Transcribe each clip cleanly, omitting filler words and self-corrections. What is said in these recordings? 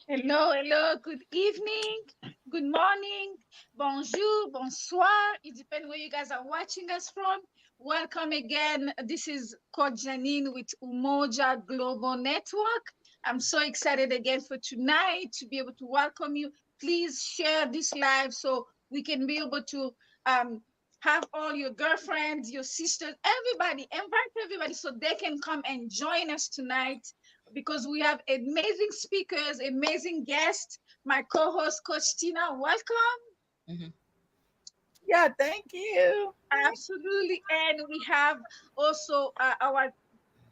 Hello, good evening, good morning, bonjour, bonsoir. It depends where you guys are watching us from. Welcome again. This is Coach Janine with Umoja Global Network. I'm so excited again for tonight to be able to welcome you. Please share this live so we can be able to um, have all your girlfriends, your sisters, everybody, invite everybody so they can come and join us tonight because we have amazing speakers, amazing guests. My co-host, Coach Tina, welcome. Mhm. Yeah, thank you. Absolutely. And we have also our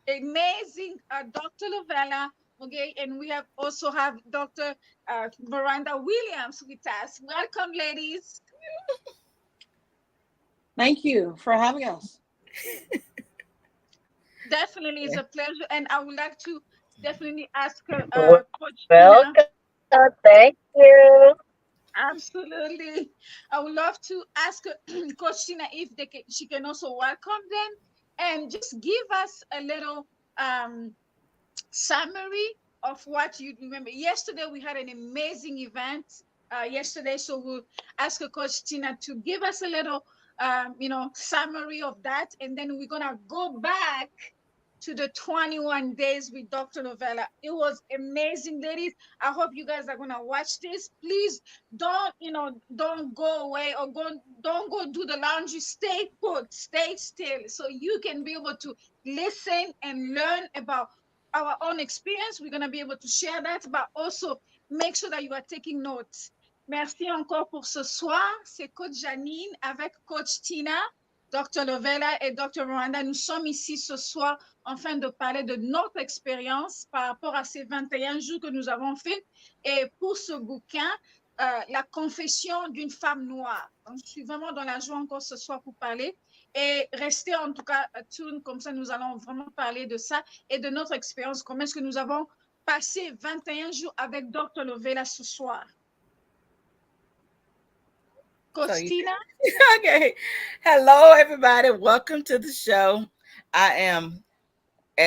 amazing Dr. Lovella Mogere, and we have also have Dr. Veranda Williams with us. Welcome, ladies. Thank you for having us. Definitely, it's a pleasure. And I would like to definitely ask Coach Tina. Welcome. Thank you. Absolutely. I would love to ask Coach Tina if she can also welcome them and just give us a little um, summary of what you remember. Yesterday, we had an amazing event yesterday, so we'll ask Coach Tina to give us a little, summary of that, and then we're gonna go back to the 21 days with Dr. Novella. It was amazing, ladies. I hope you guys are gonna watch this. Please don't go away or don't go do the laundry. Stay put, stay still, so you can be able to listen and learn about our own experience. We're gonna be able to share that, but also make sure that you are taking notes. Merci encore pour ce soir. C'est Coach Janine avec Coach Tina, Dr. Lovella et Dr. Rwanda. Nous sommes ici ce soir afin de parler de notre expérience par rapport à ces 21 jours que nous avons fait. Et pour ce bouquin, La confession d'une femme noire. Donc, je suis vraiment dans la joie encore ce soir pour parler. Et restez en tout cas tune, comme ça nous allons vraiment parler de ça et de notre expérience. Comment est-ce que nous avons passé 21 jours avec Dr. Lovella ce soir? So Coach you Tina? okay. Hello, everybody. Welcome to the show. I am,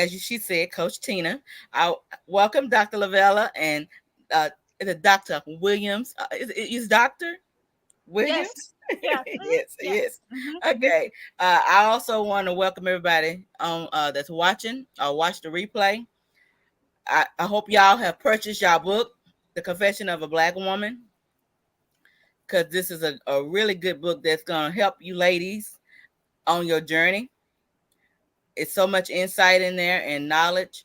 she said, Coach Tina. I welcome Dr. Lavella and the Dr. Williams. Is Dr. Yes. Williams? Yeah. Yes, Yeah. yes. Mm-hmm. Okay. I also want to welcome everybody on that's watching or watch the replay. I hope y'all have purchased y'all book, The Confession of a Black Woman, because this is a really good book that's going to help you ladies on your journey. It's so much insight in there and knowledge.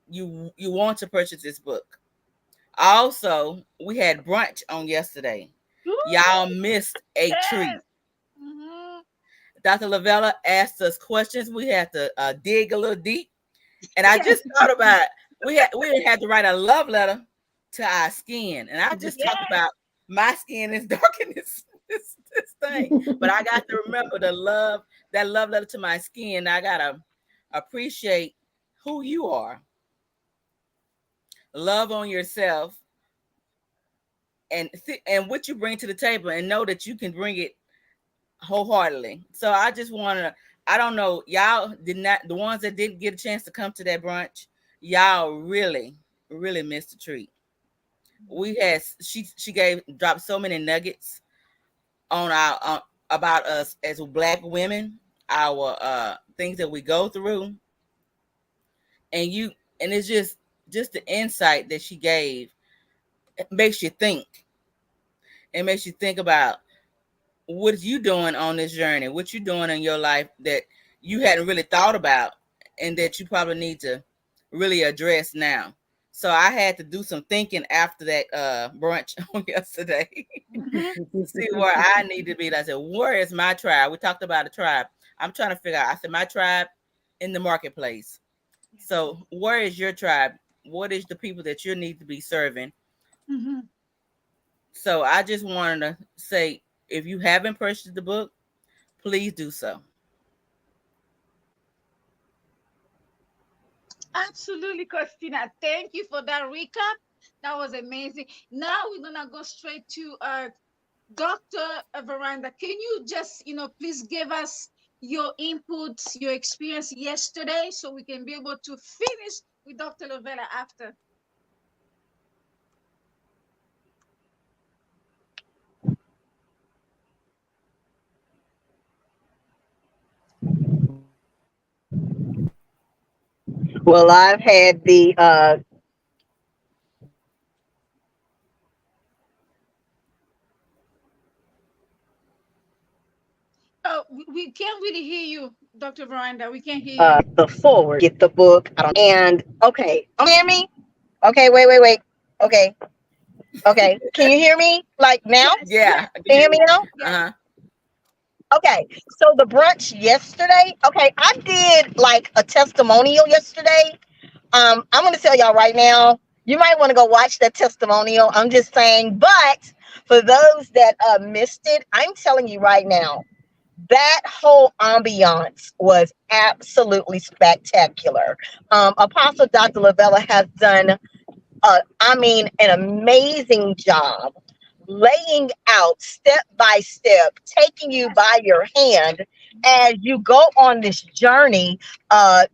You want to purchase this book. Also, we had brunch on yesterday. Y'all Ooh, missed a treat. yes. Mm-hmm. Dr. Lavella asked us questions. We had to dig a little deep. And I Yes. just thought about we had to write a love letter to our skin. And I just talked Yes. about my skin is dark in this thing. But I got to remember that love letter to my skin. I gotta appreciate who you are. Love on yourself and what you bring to the table and know that you can bring it wholeheartedly. So I just wanna I don't know, y'all did not the ones that didn't get a chance to come to that brunch, y'all really missed the treat. We had she gave dropped so many nuggets on our about us as black women, our things that we go through, and it's just the insight that she gave. It makes you think. It makes you think about what you doing on this journey, what you doing in your life that you hadn't really thought about, and that you probably need to really address now. So I had to do some thinking after that brunch on yesterday Mm-hmm. to see where I need to be. I said, where is my tribe? We talked about a tribe. I'm trying to figure out. I said, my tribe in the marketplace. So where is your tribe? What is the people that you need to be serving? Mm-hmm. So I just wanted to say, if you haven't purchased the book, please do so. Absolutely, Christina. Thank you for that recap. That was amazing. Now we're gonna go straight to Dr. Veranda. Can you just, please give us your inputs, your experience yesterday, so we can be able to finish with Dr. Lovella after? Well, I've had the Oh, we can't really hear you, Dr. Veranda. We can't hear you. the forward, get the book. I don't and okay. Hear me? Okay, wait. Okay, okay. Can you hear me? Like now? Yes, Yeah, yes, I can Can you hear hear me you. now? yes. Uh-huh. Okay. So the brunch yesterday. Okay, I did like a testimonial yesterday. I'm gonna tell y'all right now. You might want to go watch that testimonial. I'm just saying, but for those that missed it, I'm telling you right now, that whole ambiance was absolutely spectacular. Apostle Dr. Lovella has done I mean, an amazing job laying out step by step, taking you Yes. by your hand as you go on this journey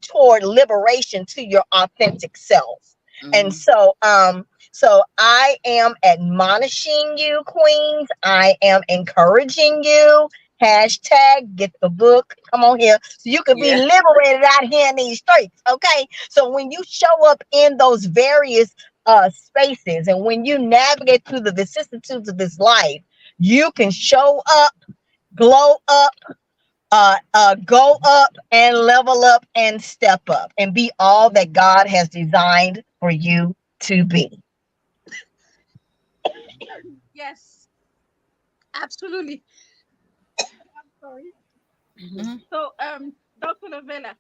toward liberation to your authentic self. And Mm-hmm. so I am admonishing you, queens. I am encouraging you. Hashtag get the book. Come on here. So you can be Yeah. liberated out here in these streets. Okay. So when you show up in those various spaces. And when you navigate through the vicissitudes of this life, you can show up, glow up, go up, and level up and step up and be all that God has designed for you to be. Yes, absolutely. I'm sorry. Mm-hmm. So, Dr. Lovella.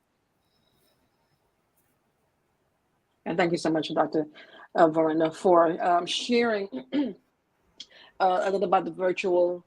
And thank you so much, Dr. Veranda, for sharing a little about the virtual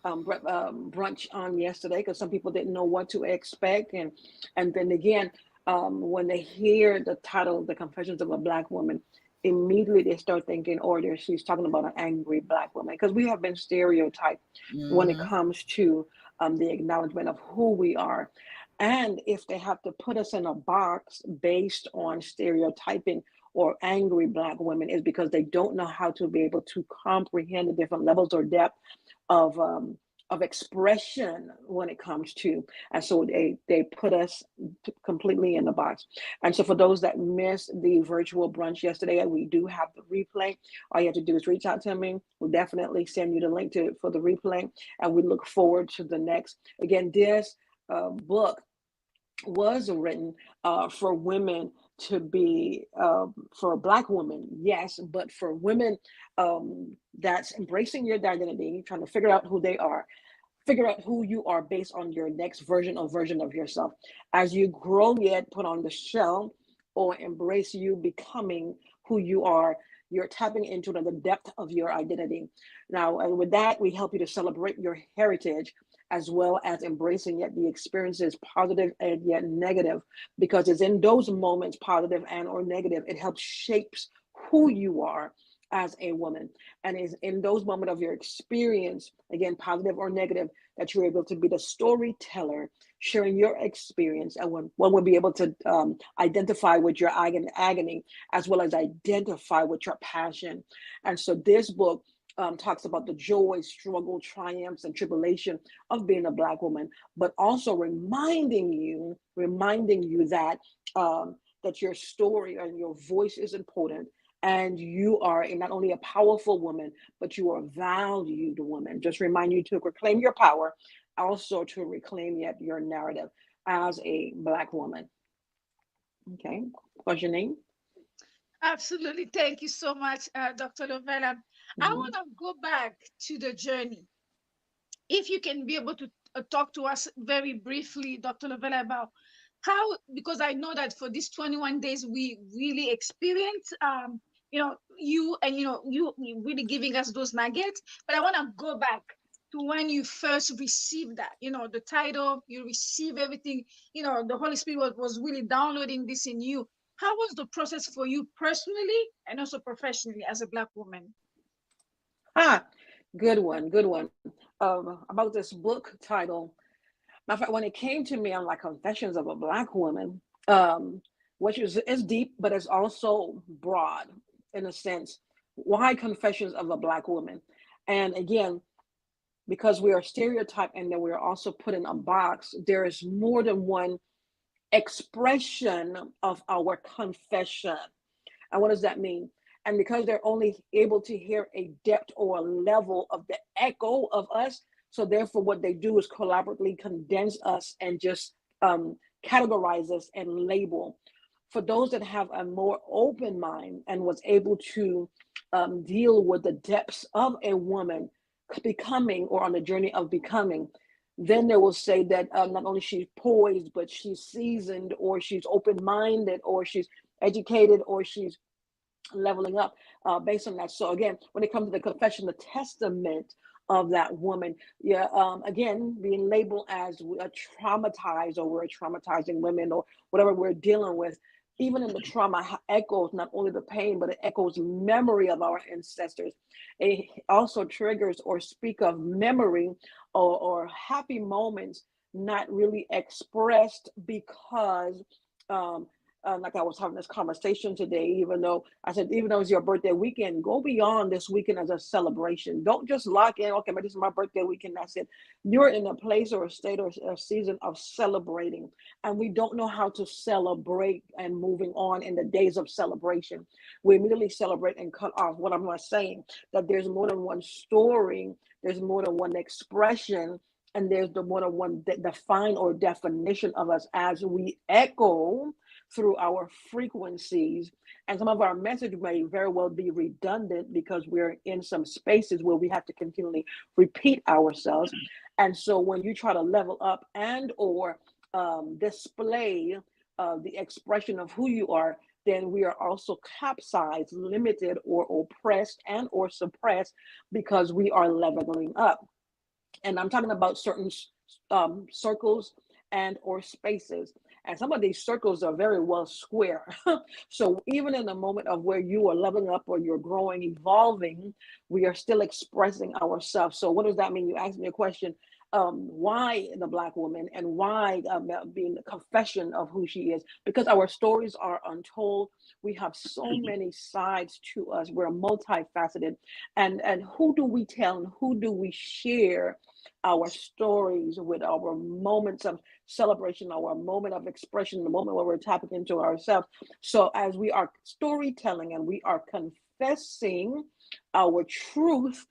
brunch on yesterday, because some people didn't know what to expect, and then again, when they hear the title, "The Confessions of a Black Woman," immediately they start thinking, "Oh, she's talking about an angry Black woman," because we have been stereotyped when it Mm-hmm. comes to the acknowledgement of who we are. And if they have to put us in a box based on stereotyping or angry Black women, is because they don't know how to be able to comprehend the different levels or depth of expression when it comes to, and so they put us completely in the box. And so for those that missed the virtual brunch yesterday, we do have the replay. All you have to do is reach out to me. We'll definitely send you the link to for the replay, and we look forward to the next. Again, this book was written for women to be for Black women, yes, but for women that's embracing your identity, trying to figure out who they are, figure out who you are based on your next version of yourself. As you grow yet put on the shell or embrace you becoming who you are, you're tapping into the depth of your identity. Now, and with that, we help you to celebrate your heritage as well as embracing yet the experiences, positive and yet negative, because it's in those moments, positive and or negative, it helps shapes who you are as a woman. And is in those moments of your experience, again, positive or negative, that you're able to be the storyteller, sharing your experience, and one will be able to identify with your agony, as well as identify with your passion. And so this book talks about the joy, struggle, triumphs, and tribulation of being a Black woman, but also reminding you that that your story and your voice is important, and you are not only a powerful woman, but you are a valued woman. Just remind you to reclaim your power, also to reclaim yet your narrative as a Black woman. Okay, what's your name? Absolutely. Thank you so much, Dr. Lovella. I Mhm. want to go back to the journey. If you can be able to talk to us very briefly, Dr. Lovella, about how, because I know that for these 21 days, we really experience, you and, you really giving us those nuggets. But I want to go back to when you first received that, the title, you receive everything, the Holy Spirit was really downloading this in you. How was the process for you personally and also professionally as a Black woman? Ah, good one, good one. About this book title. Matter of fact, when it came to me, I'm like Confessions of a Black Woman, which is deep, but it's also broad in a sense. Why Confessions of a Black Woman? And again, because we are stereotyped and then we are also put in a box, there is more than one expression of our confession. And what does that mean? And because they're only able to hear a depth or a level of the echo of us, so therefore what they do is collaboratively condense us and just categorize us and label. For those that have a more open mind and was able to deal with the depths of a woman becoming or on the journey of becoming, then they will say that not only she's poised, but she's seasoned, or she's open-minded, or she's educated, or she's leveling up based on that. So again, when it comes to the confession, the testament of that woman, yeah, again, being labeled as a traumatized, or we're traumatizing women, or whatever we're dealing with, even in the trauma echoes not only the pain, but it echoes memory of our ancestors. It also triggers or speak of memory, or happy moments not really expressed because like I was having this conversation today, even though I said, even though it's your birthday weekend, go beyond this weekend as a celebration. Don't just lock in, okay, but this is my birthday weekend, that's it. You're in a place or a state or a season of celebrating. And we don't know how to celebrate and moving on in the days of celebration. We immediately celebrate and cut off. What I'm not saying, that there's more than one story, there's more than one expression, and there's the more than one define or definition of us as we echo through our frequencies. And some of our message may very well be redundant because we're in some spaces where we have to continually repeat ourselves. And so when you try to level up and or display the expression of who you are, then we are also capsized, limited, or oppressed and or suppressed because we are leveling up. And I'm talking about certain circles and or spaces. And some of these circles are very well square. So even in the moment of where you are leveling up or you're growing, evolving, we are still expressing ourselves. So what does that mean? You asked me a question. Why the Black woman, and why being the confession of who she is? Because our stories are untold. We have so many sides to us. We're multifaceted. And who do we tell and who do we share our stories with, our moments of celebration, our moment of expression, the moment where we're tapping into ourselves? So as we are storytelling and we are confessing our truth,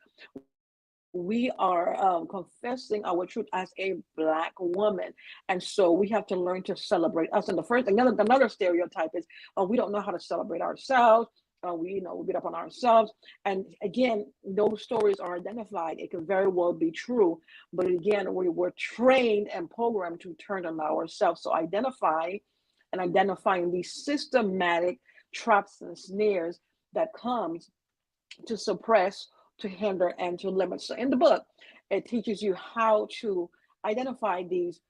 we are confessing our truth as a Black woman. And so we have to learn to celebrate us. And the first, another stereotype is, we don't know how to celebrate ourselves. We beat up on ourselves. And again, those stories are identified. It can very well be true. But again, we were trained and programmed to turn on ourselves. So identifying these systematic traps and snares that comes to suppress, to hinder, and to limit. So in the book, it teaches you how to identify these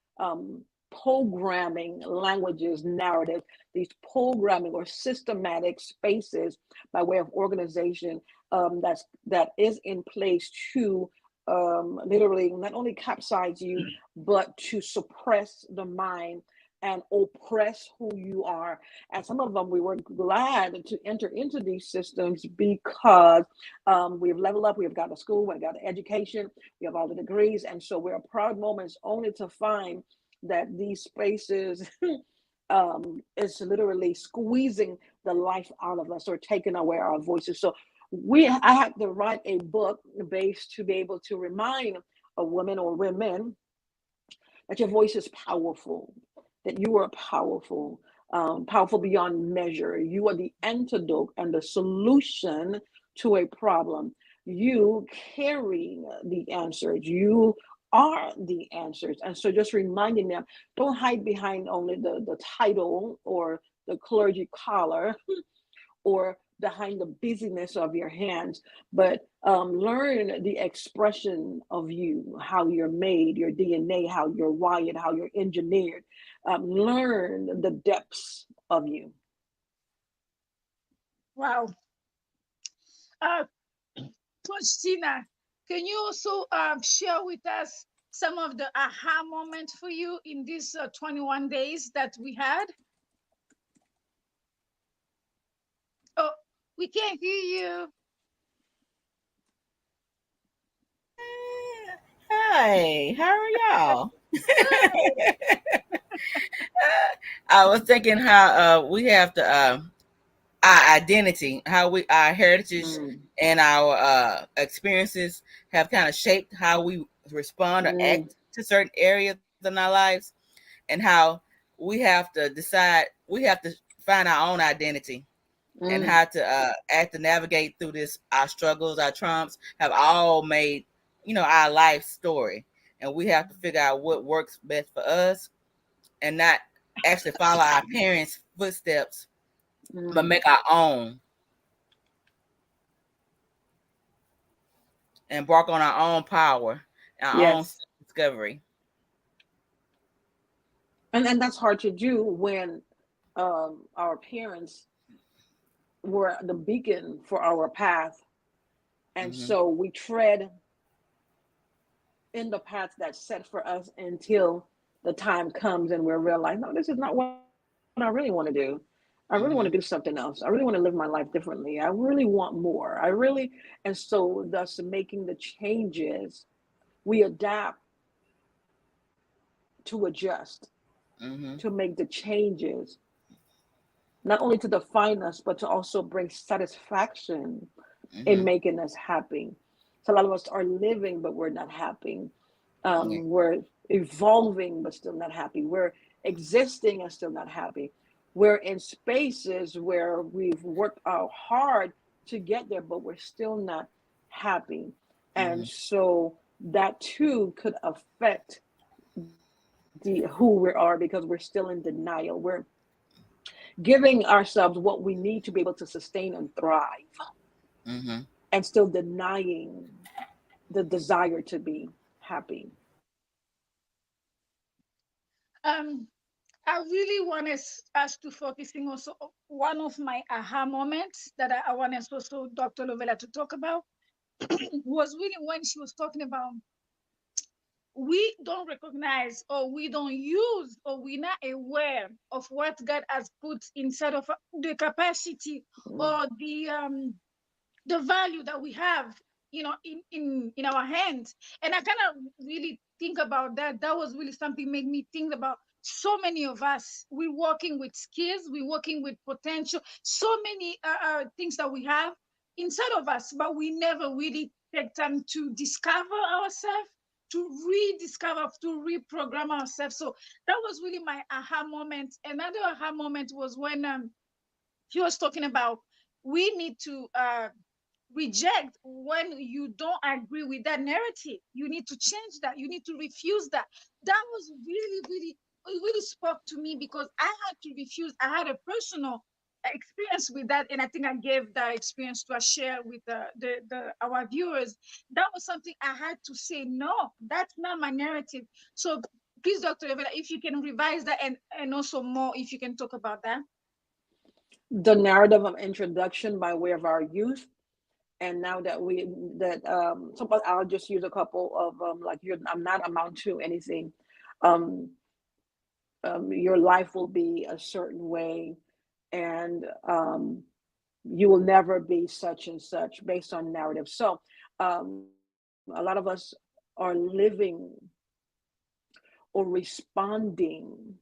programming languages, narrative, these programming or systematic spaces by way of organization that is in place to literally not only capsize you, but to suppress the mind and oppress who you are. And some of them, we were glad to enter into these systems because we've leveled up, we've got to school, we've got the education, we have all the degrees. And so we're proud moments only to find that these spaces is literally squeezing the life out of us or taking away our voices. So I had to write a book based to be able to remind a woman or women that your voice is powerful, that you are powerful, powerful beyond measure. You are the antidote and the solution to a problem. You carry the answers. You are the answers. And so just reminding them, don't hide behind only the title or the clergy collar or behind the busyness of your hands, but learn the expression of you, how you're made, your DNA, how you're wired, how you're engineered. Learn the depths of you. Wow. Uh, Coach Tina, can you also share with us some of the aha moments for you in these 21 days that we had? Oh, we can't hear you. Hi, how are y'all? Good. I was thinking how we have to our identity, how we our heritage Mm, and our experiences have kind of shaped how we respond or mm, act to certain areas in our lives, and how we have to decide, we have to find our own identity and mm. how to act to navigate through this. Our struggles, our triumphs have all made, our life story, and we have to figure out what works best for us and not actually follow our parents' footsteps, but Mm. make our own, and embark on our own power, our own Yes. discovery. And that's hard to do when our parents were the beacon for our path. And Mm-hmm. so we tread in the path that's set for us until the time comes and we're realized, no, this is not what I really want to do. I really want to do something Mm-hmm. else. I really want to live my life differently. I really want more. And so thus making the changes, we adapt to adjust, Mm-hmm. to make the changes, not only to define us, but to also bring satisfaction in Mm-hmm. making us happy. So a lot of us are living, but we're not happy. Yeah. We're evolving, but still not happy. We're existing and still not happy. We're in spaces where we've worked out hard to get there, but we're still not happy. Mm-hmm. And so that too could affect who we are because we're still in denial. We're giving ourselves what we need to be able to sustain and thrive, Mm-hmm. and still denying the desire to be happy. Um, I really want us to focusing also one of my aha moments that I want us also Dr. Lovella to talk about was really when she was talking about we don't recognize or we don't use or we're not aware of what God has put inside of the capacity Mm, or the value that we have, in our hands. And I kind of really think about that. That was really something made me think about so many of us. We're working with skills, we're working with potential, so many things that we have inside of us, but we never really take time to discover ourselves, to rediscover, to reprogram ourselves. So that was really my aha moment. Another aha moment was when he was talking about we need to reject when you don't agree with that narrative. You need to change that. You need to refuse that. That was really, really, it really spoke to me because I had to refuse. I had a personal experience with that, and I think I gave that experience to share with the our viewers. That was something I had to say no. That's not my narrative. So please, Dr. Evela, if you can revise that and also more, if you can talk about that. the narrative of introduction by way of our youth, and now that we that so but I'll just use a couple of like you're I'm not amount to anything. um your life will be a certain way, and you will never be such and such based on narrative. So a lot of us are living or responding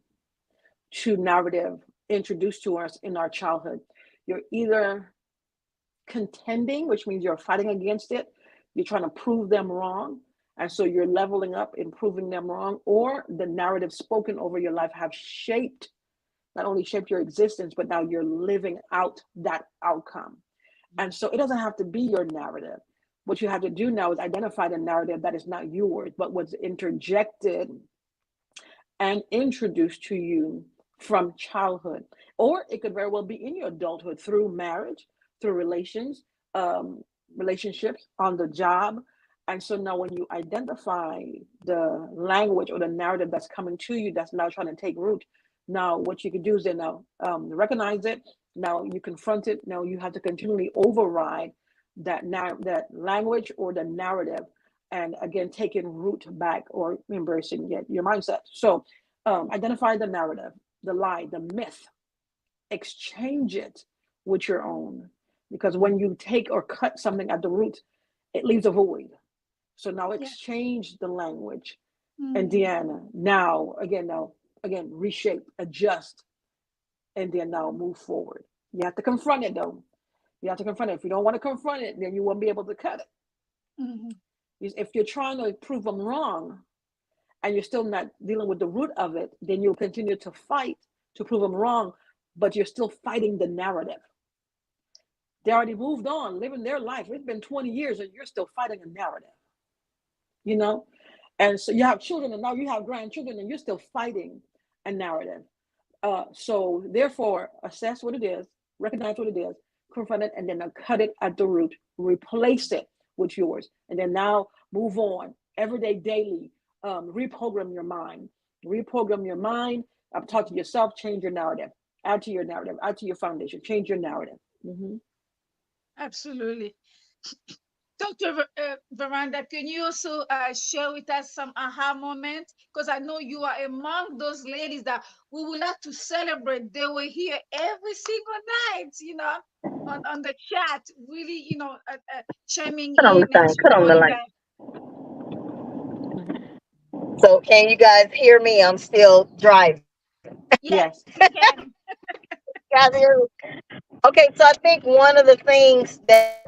to narrative introduced to us in our childhood. You're either contending, which means you're fighting against it, you're trying to prove them wrong. And so you're leveling up and proving them wrong, or the narrative spoken over your life have shaped, not only shaped your existence, but now you're living out that outcome. And so it doesn't have to be your narrative. What you have to do now is identify the narrative that is not yours, but was interjected and introduced to you from childhood. Or it could very well be in your adulthood through marriage, through um, relationships, on the job. And so now when you identify the language or the narrative that's coming to you that's now trying to take root, now what you can do is then now recognize it. Now you confront it. Now you have to continually override that language or the narrative, and again taking root back or embracing your mindset. So identify the narrative, the lie, the myth, exchange it with your own. Because when you take or cut something at the root, it leaves a void. So now Yeah. exchange the language. And Mm. Deanna, now, again, now, again, reshape, adjust, and then now move forward. You have to confront it though. You have to confront it. If you don't want to confront it, then you won't be able to cut it. Mm-hmm. If you're trying to prove them wrong and you're still not dealing with the root of it, then you'll continue to fight to prove them wrong, but you're still fighting the narrative. They already moved on, living their life. It's been 20 years and you're still fighting a narrative, you know? And so you have children and now you have grandchildren and you're still fighting a narrative. So therefore, assess what it is, recognize what it is, confront it, and then cut it at the root, replace it with yours, and then now move on every day, daily. Reprogram your mind. Reprogram your mind. Talk to yourself. Change your narrative. Add to your narrative. Add to your foundation. Change your narrative. Mm-hmm. Absolutely. Dr. Veranda, can you also share with us some aha moments? Because I know you are among those ladies that we would like to celebrate. They were here every single night, on the chat, really, chiming Put on the in and thing. Put on the showing light. that. So can you guys hear me? I'm still driving. Yes, Yes. we can. Guys hear me? Okay, so I think one of the things that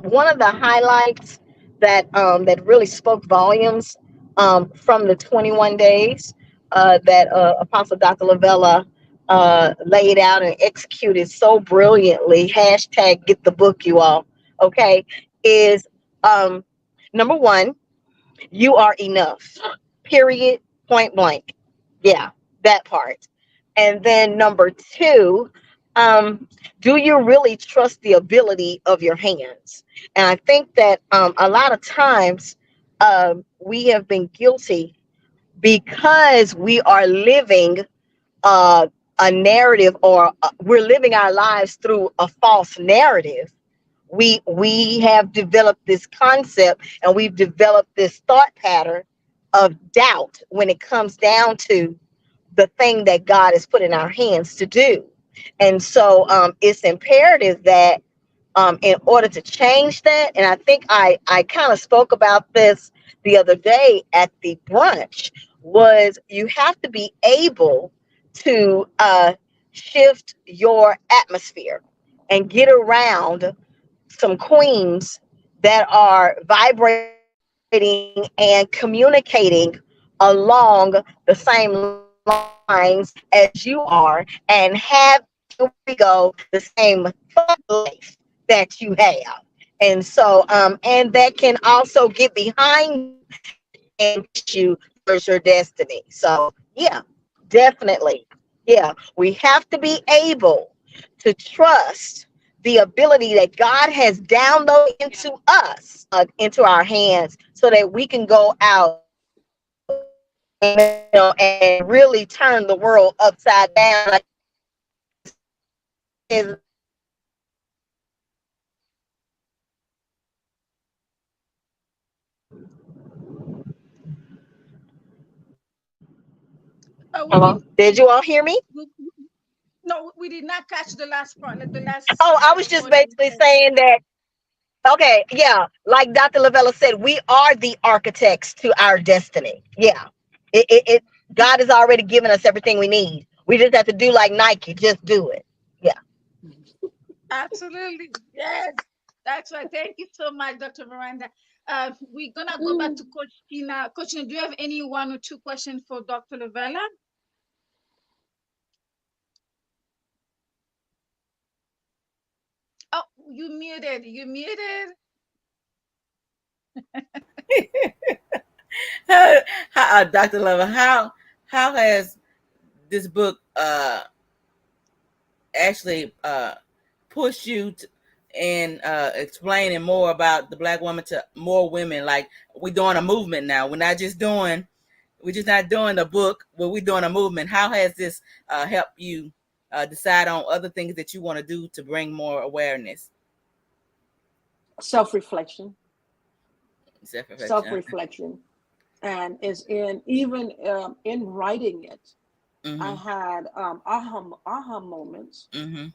one of the highlights that really spoke volumes from the 21 days that Apostle Dr. Lovella laid out and executed so brilliantly. Hashtag get the book, you all. Okay, is um, number one, you are enough. Period. Point blank. Yeah, that part. And then number two, um, do you really trust the ability of your hands? And I think that a lot of times we have been guilty because we are living a narrative, or we're living our lives through a false narrative. We have developed this concept and we've developed this thought pattern of doubt when it comes down to the thing that God has put in our hands to do. And so it's imperative that in order to change that, and I think I kind of spoke about this the other day at the brunch, was you have to be able to shift your atmosphere and get around some queens that are vibrating and communicating along the same lines as you are and have, here we go, the same thought life that you have. And so and that can also get behind you and push you towards your destiny. So yeah, definitely. Yeah, we have to be able to trust the ability that God has downloaded into us, into our hands, so that we can go out and really turn the world upside down. Like is We did. did you all hear me? No, we did not catch the last part, like the last Oh, I was just word that you basically said. saying that. Okay, yeah, like Dr. Lavella said, we are the architects to our destiny. Yeah, it God has already given us everything we need. We just have to do like Nike, just do it. Yeah. Absolutely. Yes. That's right. Thank you so much, Dr. Miranda. We're gonna go back to Coach Tina. Coach Tina, do you have any one or two questions for Dr. Lovella? Oh, you muted. You muted. Dr. Lover, how has this book actually pushed you to, in explaining more about the Black woman to more women? Like, we're doing a movement now. We're just not doing a book, but we're doing a movement. How has this helped you decide on other things that you want to do to bring more awareness? Self-reflection. Self-reflection. Self-reflection. And is in even in writing it, I Mm-hmm. had aha moments, Mm-hmm.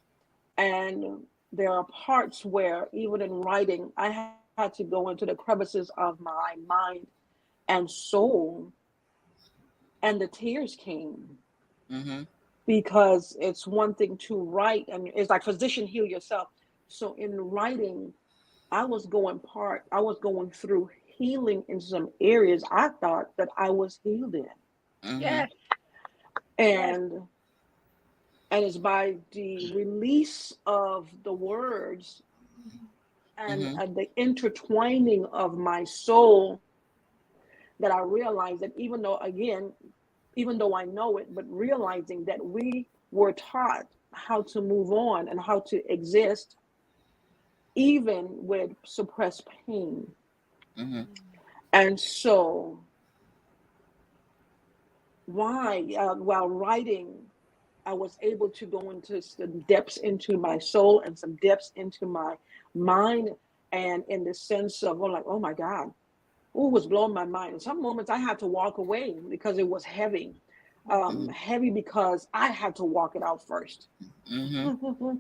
and there are parts where even in writing, I had to go into the crevices of my mind and soul, and the tears came. Mm-hmm. because it's one thing to write, and it's like physician heal yourself. So in writing, I was going through healing in some areas I thought that I was healed in. Mm-hmm. Yes, yes. And it's by the release of the words and Mm-hmm. the intertwining of my soul that I realized that even though I know it, but realizing that we were taught how to move on and how to exist even with suppressed pain. Mm-hmm. And so, while writing, I was able to go into some depths into my soul and some depths into my mind, and in the sense of, oh, like, oh my God, oh, it was blowing my mind. In some moments, I had to walk away because it was heavy. Mm-hmm. Heavy because I had to walk it out first. Mm-hmm.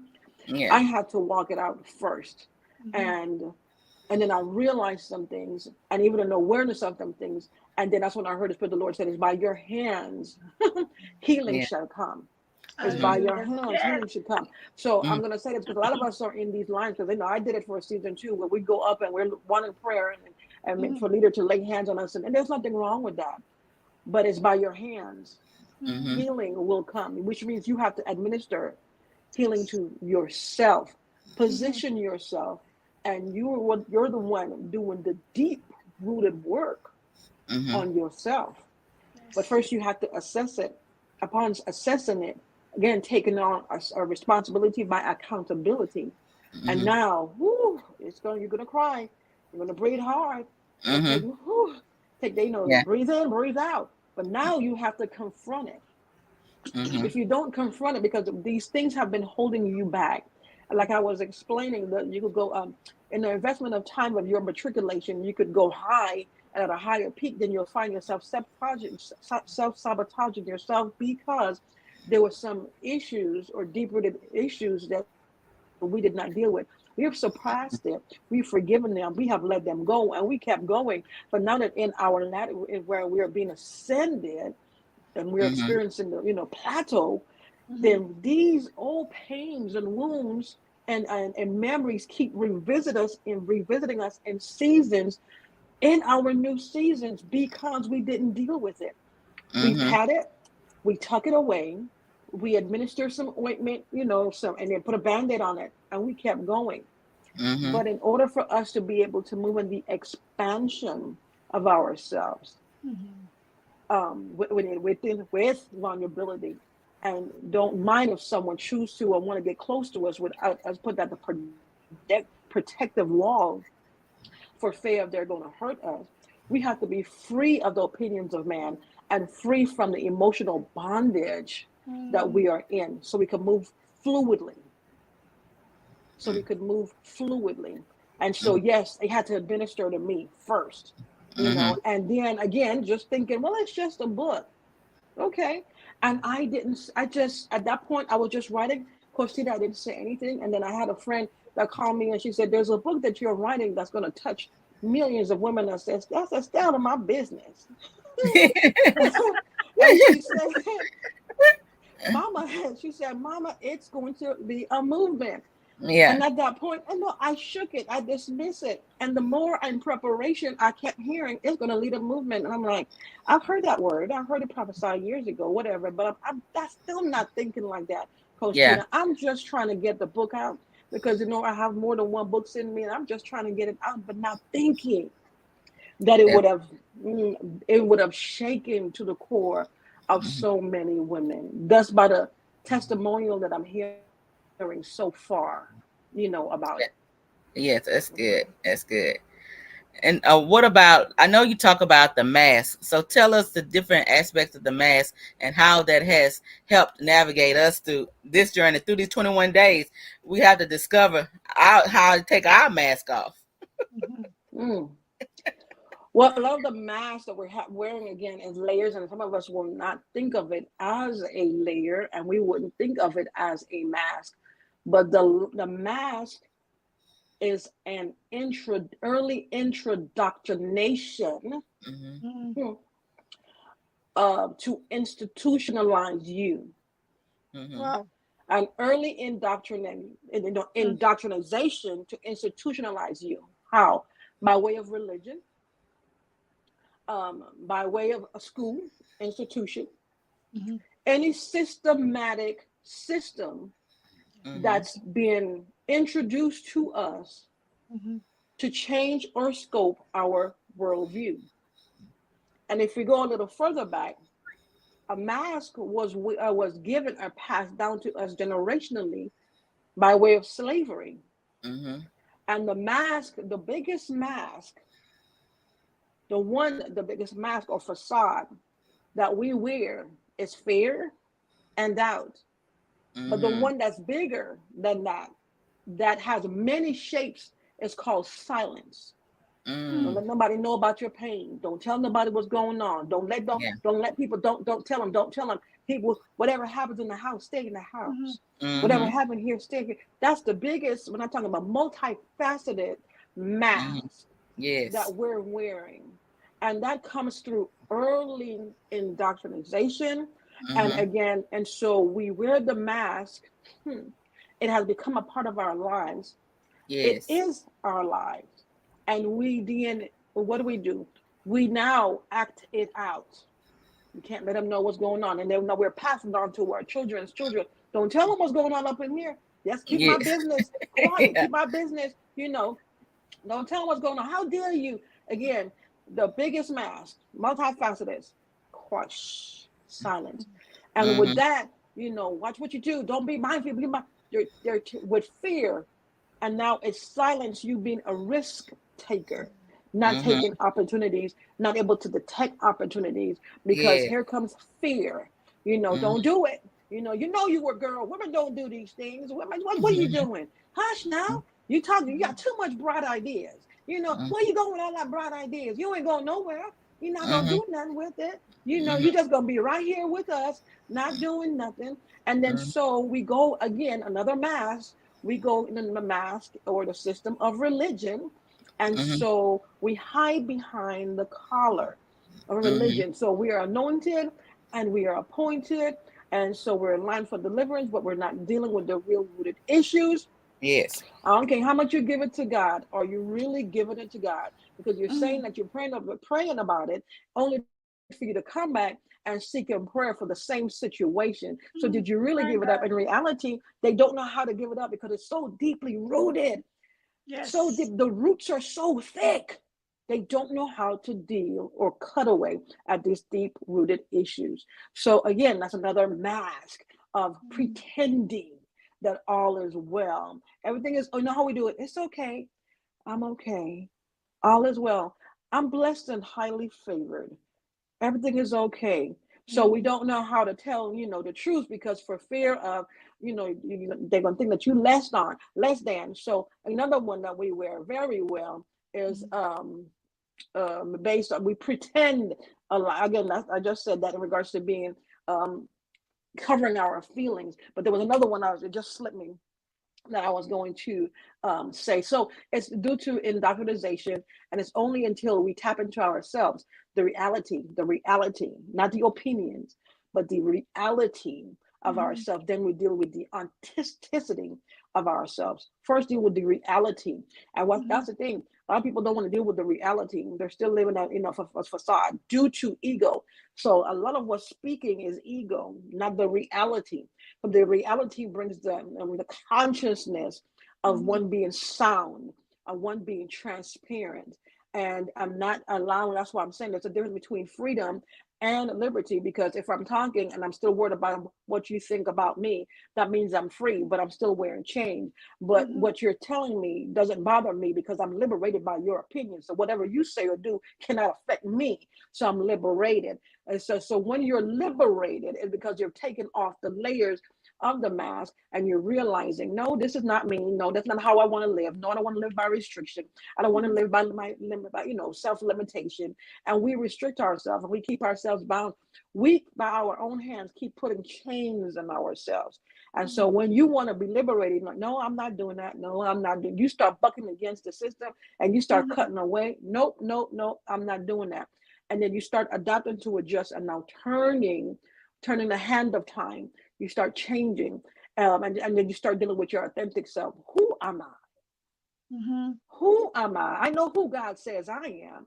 I Yeah. had to walk it out first. Mhm. And then I realized some things, and even an awareness of them things. And then that's when I heard the Spirit of the Lord said, "Is by your hands healing Yeah. shall come." It's Mm-hmm. by your Hallelujah. hands Yes. healing should come. So Mm-hmm. I'm gonna say this because a lot of us are in these lines, because I did it for a season too, where we go up and we're wanting prayer and Mhm. for leader to lay hands on us, and there's nothing wrong with that. But it's by your hands Mhm. Mm-hmm. healing will come, which means you have to administer healing to yourself, Mhm. position yourself, and you're the one doing the deep rooted work Mm-hmm. on yourself. But Yes. first, you have to assess it. Upon assessing it, again, taking on a responsibility by accountability. And Mm-hmm. now, you're gonna cry. You're gonna breathe hard and Mm-hmm. take, Yeah. breathe in, breathe out. But now you have to confront it. Mm-hmm. If you don't confront it, because these things have been holding you back, like I was explaining, that you could go in the investment of time of your matriculation, you could go high and at a higher peak, then you'll find yourself self-sabotaging yourself because there were some issues or deep-rooted issues that we did not deal with. We have surpassed it. We've forgiven them. We have let them go, and we kept going. But now that in our latter, where we are being ascended, and we're Mm-hmm. experiencing the plateau, Mhm. then these old pains and wounds and memories keep revisiting us in seasons, in our new seasons, because we didn't deal with it. We Mm-hmm. pat it, we tuck it away, we administer some ointment, some, and then put a band-aid on it, and we kept going. Mm-hmm. But in order for us to be able to move in the expansion of ourselves, Mhm. with vulnerability, and don't mind if someone choose to or want to get close to us without us put that the protective wall for fear of they're going to hurt us. We have to be free of the opinions of man and free from the emotional bondage that Mhm. we are in, so we can move fluidly. And so, yes, they had to administer to me first, Mm-hmm. and then again, just thinking, well, it's just a book. Okay. And I didn't, I just, at that point, I was just writing. Coach Tina, I didn't say anything. And then I had a friend that called me and she said, there's a book that you're writing that's going to touch millions of women. I said, that's down to my business. And she said, Mama, she said, Mama, it's going to be a movement. Yeah. And at that point, I know I shook it, I dismiss it. And the more in preparation, I kept hearing it's going to lead a movement. And I'm like, I've heard that word. I've heard it prophesied years ago, whatever. But I'm that's still not thinking like that, Coach Yeah. Tina. I'm just trying to get the book out because, I have more than one book in me and I'm just trying to get it out, but not thinking that Yeah. it would have shaken to the core of Mm-hmm. so many women. Thus, by the testimonial that I'm hearing so far, about it. Yes, that's good. That's good. And what about? I know you talk about the mask. So tell us the different aspects of the mask and how that has helped navigate us through this journey, through these 21 days. We have to discover how to take our mask off. Mhm. Mm. Well, a lot of the masks that we're wearing again is layers, and some of us will not think of it as a layer, and we wouldn't think of it as a mask. But the mask is an early introduction Mm-hmm. Mhm. to institutionalize you. Mm-hmm. Wow. An early indoctrination to institutionalize you. How? By way of religion, by way of a school institution, Mhm. any systematic system Mm-hmm. that's been introduced to us Mhm. to change or scope our worldview. And if we go a little further back, a mask was given or passed down to us generationally by way of slavery. Mm-hmm. And the biggest mask, the biggest mask or facade that we wear is fear and doubt. But the Mm-hmm. one that's bigger than that, that has many shapes, is called silence. Don't Mm. let nobody know about your pain. Don't tell nobody what's going on. Yeah. Don't let people don't tell them people whatever happens in the house, stay in the Mhm. house. Whatever Mm-hmm. happened here, stay here. That's the biggest when I'm talking about multifaceted Mm-hmm. mask Yes. that we're wearing. And that comes through early indoctrination. And Mm-hmm. again, and so we wear the mask. It has become a part of our lives. It Yes. is our lives. And we then, what do? We now act it out. We can't let them know what's going on. And then we're passing on to our children's children. Don't tell them what's going on up in here. Just keep my Yeah. business quiet. Yeah. Keep my business, don't tell them what's going on. How dare you? Again, the biggest mask, multifaceted, crush, silence. And with Mm-hmm. that, watch what you do. Don't be mindful. With fear. And now it's silence you being a risk taker, not Mm-hmm. taking opportunities, not able to detect opportunities because Yeah. here comes fear. Mm-hmm. Don't do it. You were a girl. Women don't do these things. Women, what are you Mm-hmm. doing? Hush now. You got too much bright ideas. Where you going with all that bright ideas? You ain't going nowhere. You're not gonna Mm-hmm. do nothing with it. Mm-hmm. You're just gonna be right here with us, not doing nothing. And then Mm-hmm. so we go again, another mask. We go in the mask or the system of religion. And Mm-hmm. so we hide behind the collar of Mm-hmm. religion. So we are anointed and we are appointed. And so we're in line for deliverance, but we're not dealing with the real rooted issues. Yes. I don't care how much you give it to God. Are you really giving it to God? Because you're saying Mhm. that you're praying about it, only for you to come back and seek in prayer for the same situation. So did you Mhm. really give it My up? In God. reality, they don't know how to give it up because it's so deeply rooted. So Yes. the roots are so thick. They don't know how to deal or cut away at these deep rooted issues. So again, that's another mask of Mhm. pretending that all is well. Everything is, oh, you know how we do it? It's okay. I'm okay. All is well. I'm blessed and highly favored. Everything is okay. So we Mhm. don't know how to tell, the truth because for fear of, they're gonna think that you less than. So another one that we wear very well is Mhm. based on we pretend a lot. Again, I just said that in regards to being um covering our feelings. But there was another one it just slipped me that I was going to say. So it's due to indoctrination, and it's only until we tap into ourselves, the reality, not the opinions, but the reality of Mhm. ourselves. Then we deal with the authenticity of ourselves. First, deal with the reality, and that's Mhm. the thing. A lot of people don't want to deal with the reality. They're still living out, a facade due to ego. So a lot of what's speaking is ego, not the reality. But the reality brings the consciousness of Mhm. one being sound, of one being transparent. And I'm not allowing, that's why I'm saying there's a difference between freedom and liberty. Because if I'm talking and I'm still worried about what you think about me, that means I'm free, but I'm still wearing chains. But Mhm. what you're telling me doesn't bother me because I'm liberated by your opinion. So whatever you say or do cannot affect me. So I'm liberated. And so when you're liberated, it's because you're taking off the layers of the mask and you're realizing, no, this is not me. No, that's not how I want to live. No, I don't want to live by restriction. I don't want to Mhm. live by my limit, by self-limitation. And we restrict ourselves and we keep ourselves bound. We, by our own hands, keep putting chains on ourselves. And so Mhm. when you want to be liberated, like, no, I'm not doing that. No, I'm not doing. You start bucking against the system and you start Mhm. cutting away. Nope, nope, nope. I'm not doing that. and then you start adapting to adjust, and now turning the hand of time. You start changing, and then you start dealing with your authentic self. Who am I? Mm-hmm. Who am I? I know who God says I am,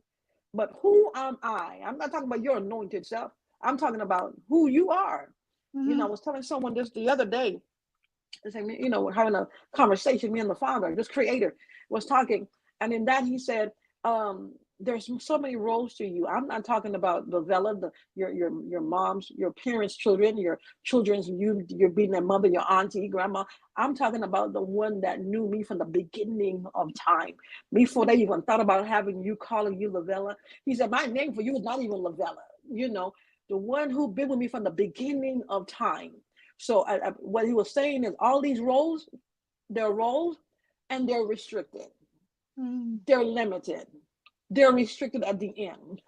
but who am I? I'm not talking about your anointed self. I'm talking about who you are. Mm-hmm. I was telling someone this the other day. We're having a conversation. Me and the Father, this Creator, was talking, and in that he said, "There's so many roles to you." I'm not talking about Lovella, your mom's, your parents' children, your children's you're being their mother, your auntie, grandma. I'm talking about the one that knew me from the beginning of time, before they even thought about having you calling you Lovella. He said, "My name for you is not even Lovella." The one who been with me from the beginning of time. So what he was saying is all these roles, they're roles, and they're restricted. Mm-hmm. They're limited. They're restricted at the end.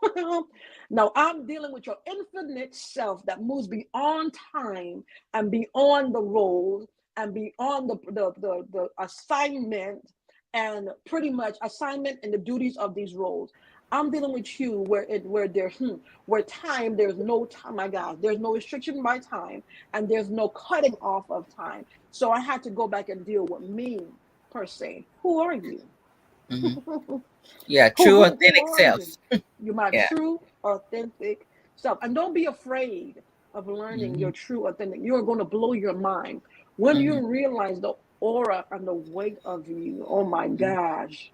Now I'm dealing with your infinite self that moves beyond time and beyond the roles and beyond the assignment, and pretty much assignment and the duties of these roles. I'm dealing with you where time, there's no time, my God, there's no restriction by time, and there's no cutting off of time. So I had to go back and deal with me per se. Who are you? Hmm. Yeah, Who true who who authentic are self. you? You're my Yeah. true, authentic self. And don't be afraid of learning Hmm. your true, authentic. You're going to blow your mind when Hmm. you realize the aura and the weight of you. Oh my gosh.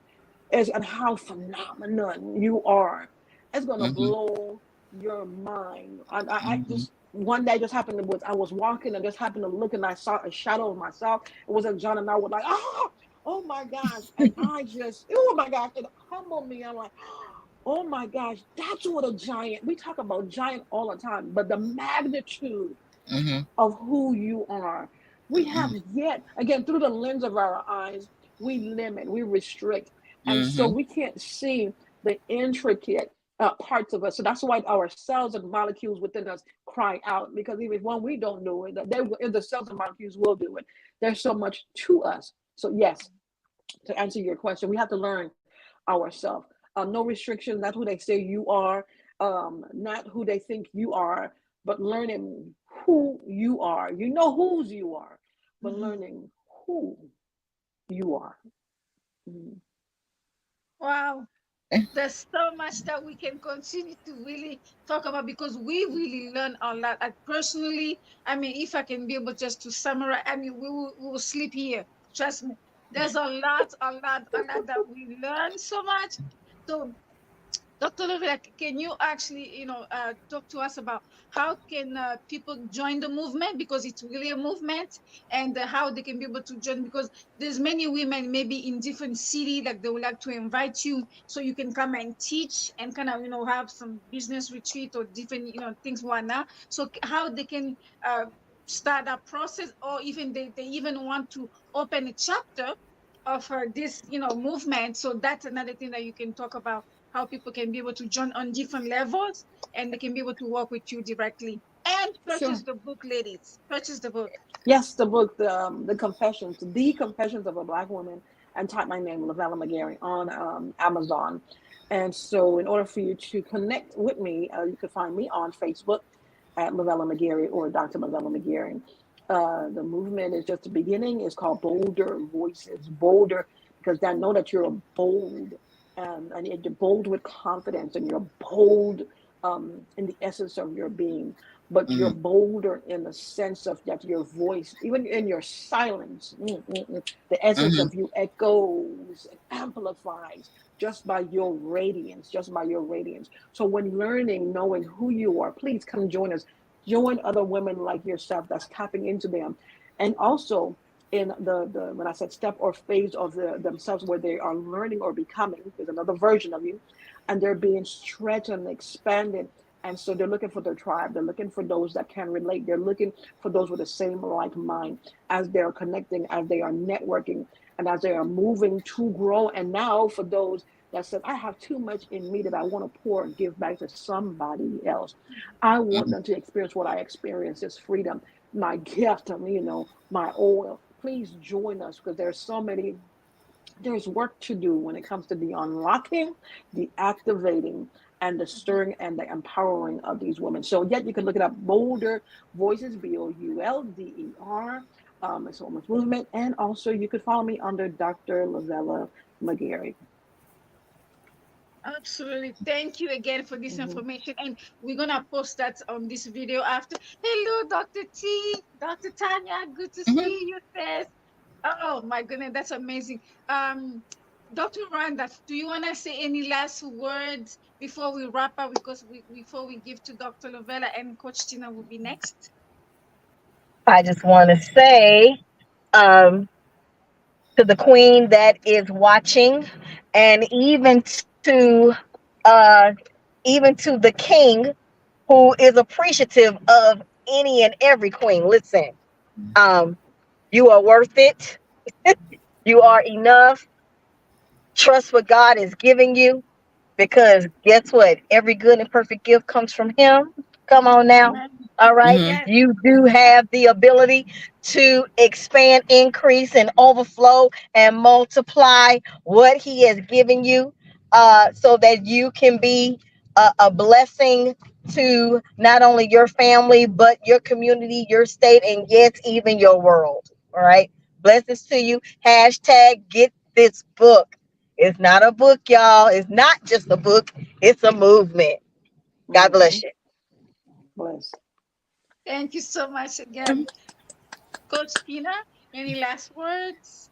And how phenomenal you are. It's going to Hmm. blow your mind. I Hmm. just, one day just happened to, was I was walking and just happened to look, and I saw a shadow of myself. It was a John, and I was like, oh my gosh. And I just, oh my gosh, it humbled me. I'm like, oh my gosh, that's what a giant, we talk about giant all the time, but the magnitude Hmm. of who you are. We have yet, again, through the lens of our eyes, we limit, we restrict. And so Hmm. we can't see the intricate parts of us. So that's why our cells and molecules within us cry out, because even when we don't do it, the cells and molecules will do it. There's so much to us. So, yes, to answer your question, we have to learn ourselves. No restrictions, not who they say you are, not who they think you are, but learning who you are. You know whose you are, but Mm-hmm. learning who you are. Mm. Wow. There's so much that we can continue to really talk about, because we really learn a lot. I personally, I mean, if I can be able just to summarize, I mean, we will sleep here. Trust me. There's a lot that we learn so much. So Dr. Lovilla, can you actually, talk to us about how can people join the movement, because it's really a movement, and how they can be able to join, because there's many women maybe in different city that they would like to invite you so you can come and teach and kind of have some business retreat or different things whatnot. So how they can start that process, or even they even want to open a chapter of this movement. So that's another thing that you can talk about, how people can be able to join on different levels, and they can be able to work with you directly. And Sure. purchase the book, ladies. Purchase the book. Yes, the book, the Confessions of a Black Woman, and type my name, Lovella Mogere, on Amazon. And so, in order for you to connect with me, you can find me on Facebook at Lovella Mogere or Dr. Lovella Mogere. The movement is just the beginning. It's called Bolder Voices. Bolder, because I know that you're bold, and you're bold with confidence, and you're bold in the essence of your being, but you're Hmm. bolder in the sense of that your voice, even in your silence, the essence Hmm. of you echoes and amplifies just by your radiance, just by your radiance. So when learning, knowing who you are, please come join us. Join other women like yourself that's tapping into them. And also in the when I said step or phase of themselves where they are learning or becoming, there's another version of you, and they're being stretched and expanded. And so they're looking for their tribe. They're looking for those that can relate. They're looking for those with the same like mind, as they're connecting, as they are networking, and as they are moving to grow. And now for those that said, I have too much in me that I want to pour and give back to somebody else. I want them to experience what I experienced, this freedom, my gift, my oil. Please join us, because there's work to do when it comes to the unlocking, the activating, and the stirring and the empowering of these women. So, yet you can look it up, Bolder Voices, Boulder. It's a women's movement. And also, you could follow me under Dr. Lovella Mogere. Absolutely. Thank you again for this Mm-hmm. information. And we're going to post that on this video after. Hello, Dr. T, Dr. Tanya. Good to Mhm. see you, sis. Oh, my goodness. That's amazing. Dr. Randa, do you want to say any last words before we wrap up? Because before we give to Dr. Lovella and Coach Tina will be next. I just want to say, um, to the queen that is watching, and uh, even to the king who is appreciative of any and every queen. Listen, um, you are worth it. You are enough. Trust what God is giving you, because guess what? Every good and perfect gift comes from Him. Come on now. Amen. All right. Mhm. Yes. You do have the ability to expand, increase, and overflow and multiply what He has given you, so that you can be a blessing to not only your family, but your community, your state, and yes, even your world. All right. Blessings to you. Hashtag get this book. It's not a book, y'all. It's not just a book. It's a movement. God Mm-hmm. bless you. Bless. Thank you so much again. Coach Tina, any last words?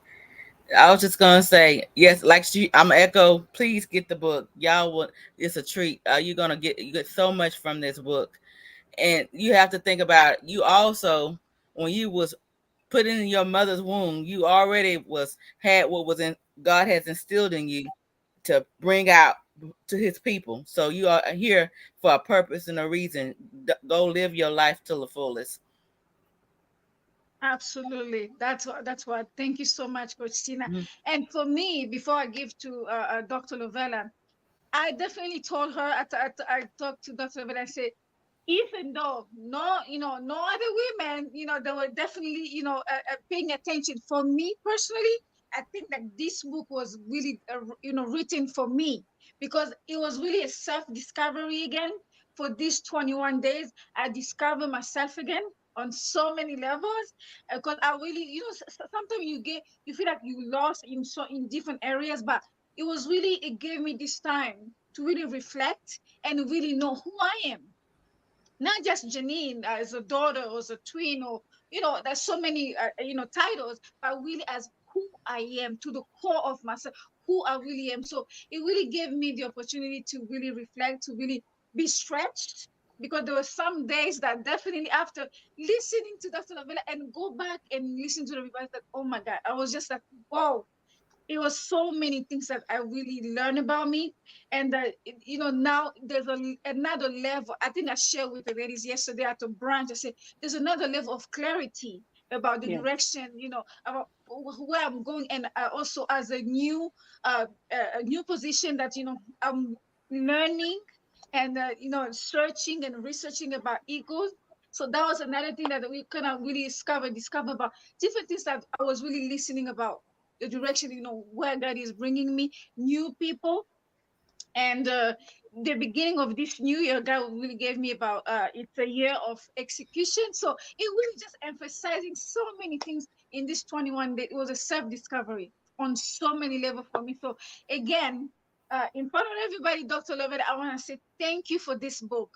I was just gonna say yes, like I'm gonna echo. Please get the book, y'all. Will It's a treat. You're gonna you get so much from this book, and you have to think about you also when you was put in your mother's womb, you already was had what was in God has instilled in you to bring out to His people. So you are here for a purpose and a reason. Go live your life to the fullest. Absolutely. That's what. Thank you so much, Coach Tina. Mhm. And for me, before I give to Dr. Lovella, I definitely told her. I talked to Dr. Lovella. I said, even though no other women, they were definitely, paying attention. For me personally, I think that this book was really, written for me, because it was really a self-discovery again. For these 21 days, I discovered myself again on so many levels, because I really, sometimes you feel like you lost in different areas, but it was really, it gave me this time to really reflect and really know who I am, not just Janine as a daughter or as a twin, or there's so many titles, but really as who I am, to the core of myself, who I really am. So it really gave me the opportunity to really reflect, to really be stretched, because there were some days that definitely after listening to Dr. Lavella and go back and listen to the revival, that oh my God, I was just like, wow, it was so many things that I really learned about me, and that now there's another level. I think I shared with the ladies yesterday at the branch. I said there's another level of clarity about the Yeah. direction, about where I'm going, and also as a new position that I'm learning and searching and researching about egos. So that was another thing that we kind of really discover about different things that I was really listening about, the direction, where God is bringing me, new people. And the beginning of this new year, God really gave me about it's a year of execution. So it really just emphasizing so many things in this 21 days. It was a self-discovery on so many levels for me. So again, in front of everybody, Dr. Lovett, I want to say thank you for this book.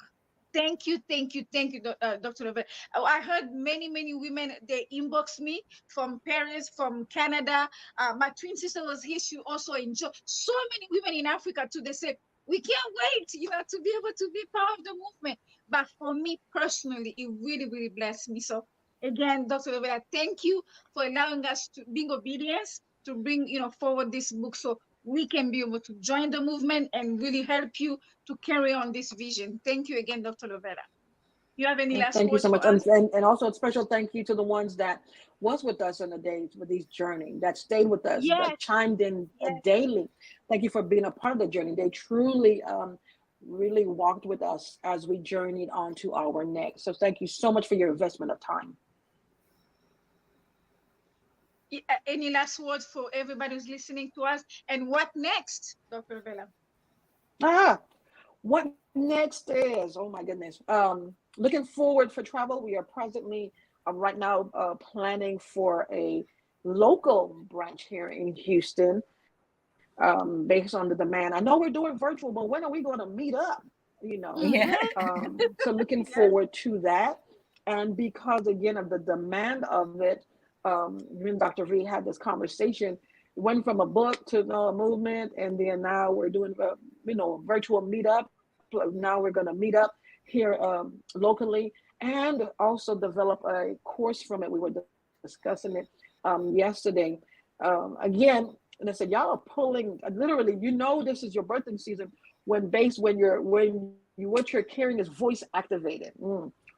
Thank you, thank you, thank you, Dr. Lovett. I heard many, many women, they inboxed me from Paris, from Canada. My twin sister was here. She also enjoyed. So many women in Africa too. They said, we can't wait, to be able to be part of the movement. But for me personally, it really, really blessed me. So again, Dr. Lovella, thank you for allowing us to being obedience to bring, forward this book, so we can be able to join the movement and really help you to carry on this vision. Thank you again, Dr. Lovella. You have any Well, last thank you words so for much. us? And also a special thank you to the ones that was with us on the days with these journey, that stayed with us, that Yes, chimed in yes. daily. Thank you for being a part of the journey. They truly really walked with us as we journeyed on to our next. So thank you so much for your investment of time. Any last words for everybody who's listening to us? And what next, Dr. Lovella? Ah, What next is, oh my goodness. Looking forward for travel. We are presently right now planning for a local branch here in Houston, based on the demand. I know we're doing virtual, but when are we going to meet up? You know, Yeah. Mm-hmm. so looking Yes. forward to that. And because again of the demand of it, me and Dr. V had this conversation. Went from a book to a movement, and then now we're doing virtual meetup. Now we're going to meet up here locally, and also develop a course from it. We were discussing it yesterday. Again, and I said, y'all are pulling literally. You know, this is your birthing season what you're carrying is voice activated.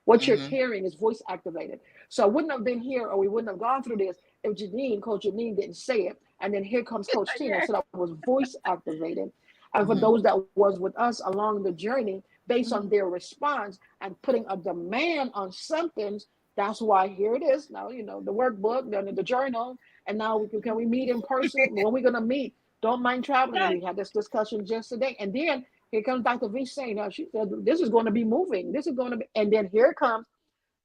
What you're Hmm. carrying is voice activated. So I wouldn't have been here, or we wouldn't have gone through this if Coach Janine didn't say it. And then here comes Coach Tina. Yes. So that was voice activated. And for Hmm. those that was with us along the journey, based on Mhm. their response and putting a demand on something, that's why here it is. Now, the workbook, the journal, and now can we meet in person? When we gonna meet? Don't mind traveling. And Yes. we had this discussion just today. And then here comes Dr. V saying, she said, this is going to be moving. This is going to be, and then here comes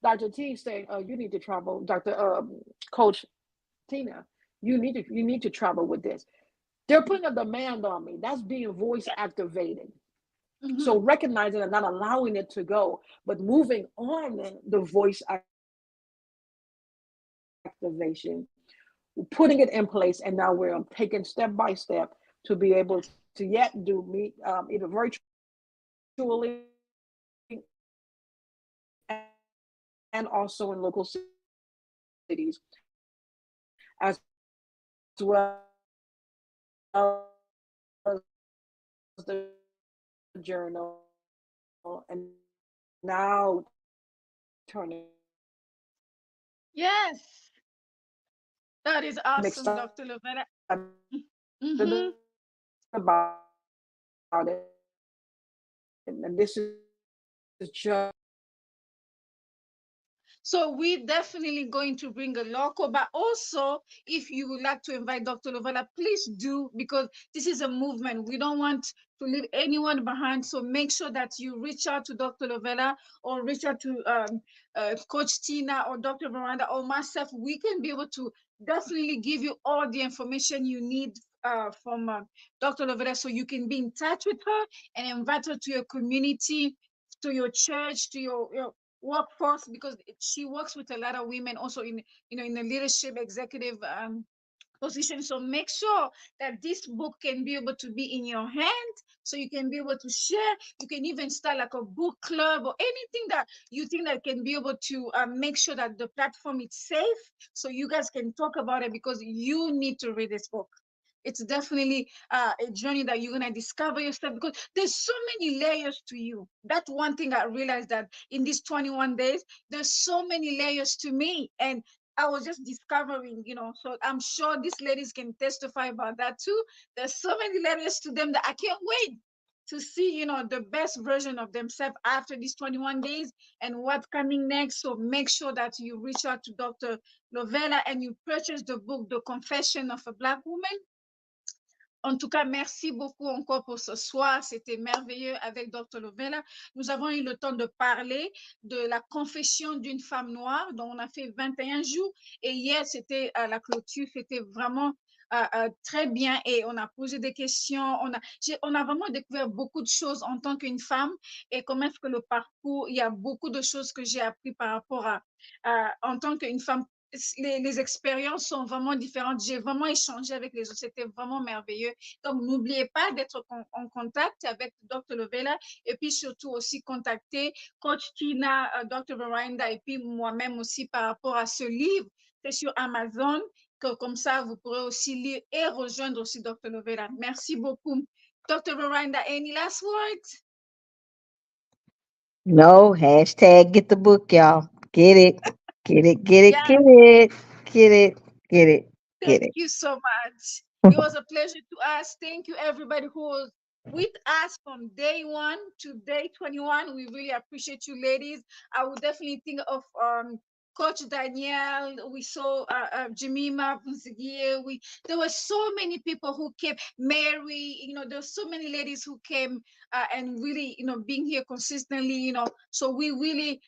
Dr. T saying, you need to travel, Dr. Coach Tina, you need to travel with this. They're putting a demand on me. That's being voice activated. So Mhm. recognizing and not allowing it to go, but moving on the voice activation, putting it in place, and now we're taking step by step to be able to yet do meet either virtually and also in local cities, as well as the journal, and now turning Yes. That is I'm awesome, excited Dr. Lovella. about it. And this Mm-hmm. is just So we're definitely going to bring a local, but also if you would like to invite Dr. Lovella, please do, because this is a movement. We don't want to leave anyone behind. So make sure that you reach out to Dr. Lovella or reach out to Coach Tina or Dr. Veranda or myself. We can be able to definitely give you all the information you need from Dr. Lovella, so you can be in touch with her and invite her to your community, to your church, to your workforce, because she works with a lot of women also in in the leadership executive position. So make sure that this book can be able to be in your hand, so you can be able to share. You can even start like a book club or anything that you think that can be able to make sure that the platform is safe, so you guys can talk about it, because you need to read this book. It's definitely a journey that you're gonna discover yourself, because there's so many layers to you. That's one thing I realized, that in these 21 days, there's so many layers to me, and I was just discovering, So I'm sure these ladies can testify about that too. There's so many layers to them that I can't wait to see, the best version of themselves after these 21 days and what's coming next. So make sure that you reach out to Dr. Lovella and you purchase the book, The Confession of a Black Woman. En tout cas, merci beaucoup encore pour ce soir. C'était merveilleux avec Dr. Lovella. Nous avons eu le temps de parler de la confession d'une femme noire, dont on a fait 21 jours. Et hier, c'était à la clôture. C'était vraiment très bien, et on a posé des questions. On a vraiment découvert beaucoup de choses en tant qu'une femme, et comment est-ce que le parcours, il y a beaucoup de choses que j'ai appris par rapport en tant qu'une femme. Les expériences sont vraiment différentes. J'ai vraiment échangé avec les autres. C'était vraiment merveilleux. Donc, n'oubliez pas d'être en contact avec Dr. Lovella, et puis surtout aussi contacter Coach Tina, Dr. Veranda, et puis moi-même aussi par rapport à ce livre. C'est sur Amazon, que comme ça, vous pourrez aussi lire et rejoindre aussi Dr. Lovella. Merci beaucoup. Dr. Veranda, any last words? No, hashtag get the book, y'all. Get it. Get it. Get it. Yeah, Get it. Get it. Get it. Get thank it. you so much. It was a pleasure to us. Thank you, everybody who was with us from day one to day 21. We really appreciate you, ladies. I would definitely think of Coach Danielle, we saw Jemima Bunzigie. There were so many people who came. Mary, there's so many ladies who came and really, being here consistently. So we really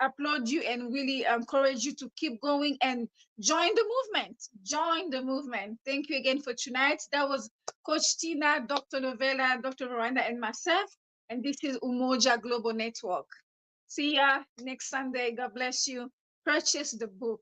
applaud you and really encourage you to keep going and join the movement. Join the movement. Thank you again for tonight. That was Coach Tina, Dr. Lovella, Dr. Veranda, and myself. And this is Umoja Global Network. See ya next Sunday. God bless you. Purchase the book.